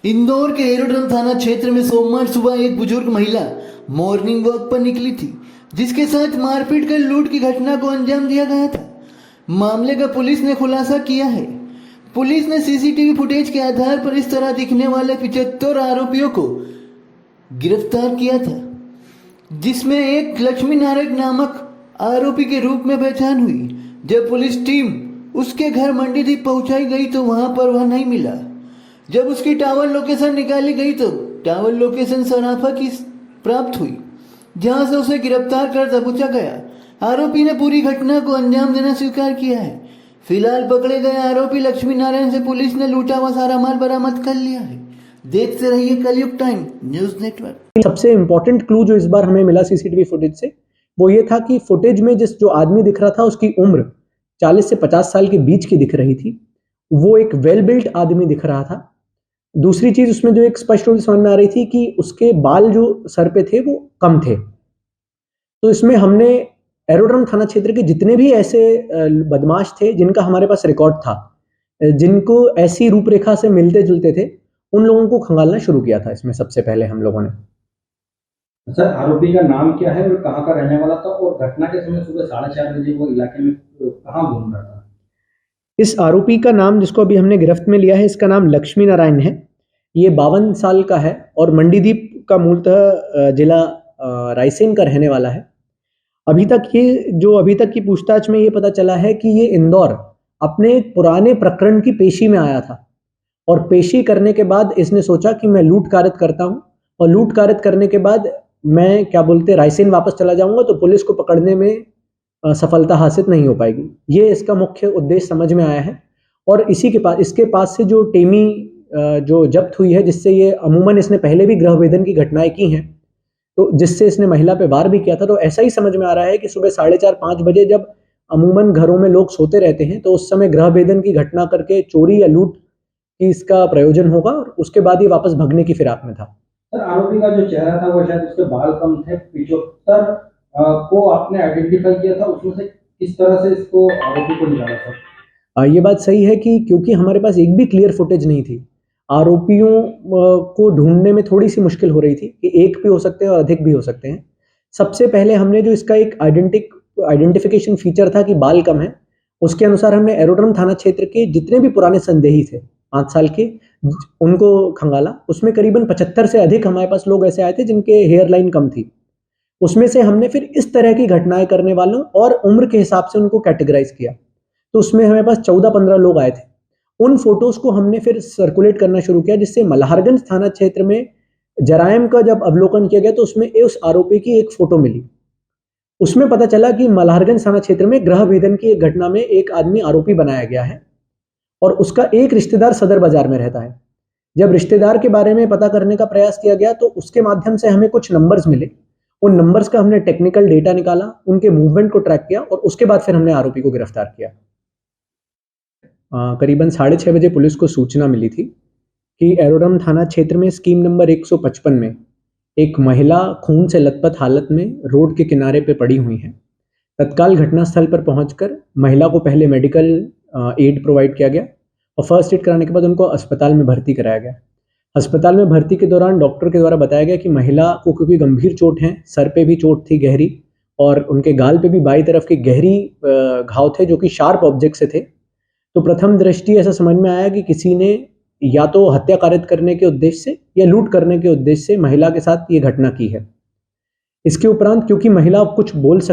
इंदौर के एरोड्रम थाना क्षेत्र में सोमवार सुबह एक बुजुर्ग महिला मॉर्निंग वॉक पर निकली थी, जिसके साथ मारपीट कर लूट की घटना को अंजाम दिया गया था। मामले का पुलिस ने खुलासा किया है। पुलिस ने सीसीटीवी फुटेज के आधार पर इस तरह दिखने वाले 75 आरोपियों को गिरफ्तार किया था, जिसमें एक लक्ष्मी नारायण नामक आरोपी के रूप में पहचान हुई। जब पुलिस टीम उसके घर मंडीदीप पहुंचाई गई तो वहां पर वह नहीं मिला। जब उसकी टावर लोकेशन निकाली गई तो टावर लोकेशन सराफा की प्राप्त हुई, जहां से उसे गिरफ्तार कर दबोचा गया। आरोपी ने पूरी घटना को अंजाम देना स्वीकार किया है। फिलहाल पकड़े गए आरोपी लक्ष्मी नारायण से पुलिस ने लूटा हुआ सारा माल बरामद कर लिया है। देखते रहिए कलयुग टाइम न्यूज नेटवर्क। सबसे इम्पोर्टेंट क्लू जो इस बार हमें मिला सीसीटीवी फुटेज से, वो ये था कि फुटेज में जो आदमी दिख रहा था उसकी उम्र 40 से 50 साल के बीच की दिख रही थी। वो एक वेल बिल्ट आदमी दिख रहा था। दूसरी चीज उसमें जो एक स्पष्ट रूप से समझ में आ रही थी कि उसके बाल जो सर पे थे वो कम थे। तो इसमें हमने एरोड्रम थाना क्षेत्र के जितने भी ऐसे बदमाश थे जिनका हमारे पास रिकॉर्ड था, जिनको ऐसी रूपरेखा से मिलते जुलते थे, उन लोगों को खंगालना शुरू किया था। इसमें सबसे पहले हम लोगों ने। सर, आरोपी का नाम क्या है और कहाँ का रहने वाला था, और घटना के समय सुबह 4:30 बजे वो इलाके में कहाँ घूम रहा था? इस आरोपी का नाम, जिसको अभी हमने गिरफ्त में लिया है, इसका नाम लक्ष्मी नारायण है। ये 52 साल का है और मंडीदीप का मूलतः जिला रायसेन का रहने वाला है। अभी तक की पूछताछ में ये पता चला है कि ये इंदौर अपने एक पुराने प्रकरण की पेशी में आया था, और पेशी करने के बाद इसने सोचा कि मैं लूट कारित करता हूँ, और लूट कारित करने के बाद मैं रायसेन वापस चला जाऊंगा तो पुलिस को पकड़ने में सफलता हासिल नहीं हो पाएगी। ये इसका मुख्य उद्देश्य समझ में आया है। और इसके पास से जो टेमी जो जब्त हुई है, जिससे ये अमूमन इसने पहले भी गृह भेदन की घटनाएं की हैं, तो जिससे इसने महिला पे वार भी किया था। तो ऐसा ही समझ में आ रहा है कि सुबह 4:30-5 बजे जब अमूमन घरों में लोग सोते रहते हैं, तो उस समय गृह भेदन की घटना करके चोरी या लूट की इसका प्रयोजन होगा, और उसके बाद ये वापस भगने की फिराक में था। सर, आरोपी का जो चेहरा था वो शायद उसके बाल कम थे। 75 को आपने आइडेंटिफाई किया था, उसमें से किस तरह से इसको आरोपी को निकाला सर? ये बात सही है कि क्योंकि हमारे पास एक भी क्लियर फुटेज नहीं थी, आरोपियों को ढूंढने में थोड़ी सी मुश्किल हो रही थी कि एक भी हो सकते हैं और अधिक भी हो सकते हैं। सबसे पहले हमने जो इसका एक आइडेंटिफिकेशन फीचर था कि बाल कम है, उसके अनुसार हमने एरोड्रम थाना क्षेत्र के जितने भी पुराने संदेही थे 5 साल के, उनको खंगाला। उसमें करीबन 75 से अधिक हमारे पास लोग ऐसे आए थे जिनके हेयर लाइन कम थी। उसमें से हमने फिर इस तरह की घटनाएं करने वालों और उम्र के हिसाब से उनको कैटेगराइज किया। तो उसमें हमारे पास 14-15 लोग आए थे। उन फोटोज को हमने फिर सर्कुलेट करना शुरू किया, जिससे मल्हारगंज थाना क्षेत्र में जरायम का जब अवलोकन किया गया तो उसमें उस आरोपी की एक फोटो मिली। उसमें पता चला कि मल्हारगंज थाना क्षेत्र में गृह भेदन की एक घटना में एक आदमी आरोपी बनाया गया है, और उसका एक रिश्तेदार सदर बाजार में रहता है। जब रिश्तेदार के बारे में पता करने का प्रयास किया गया तो उसके माध्यम से हमें कुछ नंबर्स मिले। उन नंबर्स का हमने टेक्निकल डेटा निकाला, उनके मूवमेंट को ट्रैक किया, और उसके बाद फिर हमने आरोपी को गिरफ्तार किया। करीबन 6:30 बजे पुलिस को सूचना मिली थी कि एरोड्रम थाना क्षेत्र में स्कीम नंबर 155 में एक महिला खून से लथपथ हालत में रोड के किनारे पे पड़ी हुई है। तत्काल घटनास्थल पर पहुंचकर महिला को पहले मेडिकल एड प्रोवाइड किया गया, और फर्स्ट एड कराने के बाद उनको अस्पताल में भर्ती कराया गया। अस्पताल में भर्ती के दौरान डॉक्टर के द्वारा बताया गया कि महिला को क्योंकि गंभीर चोट है, सर पे भी चोट थी गहरी, और उनके गाल पे भी बाई तरफ के गहरी घाव थे जो कि शार्प ऑब्जेक्ट से थे। तो प्रथम दृष्टि ऐसा समझ में आया कि किसी ने या तो हत्या कारित करने के उद्देश्य से या लूट करने के उद्देश्य से महिला के साथ ये घटना की है। इसके उपरांत क्योंकि महिला कुछ बोल सकने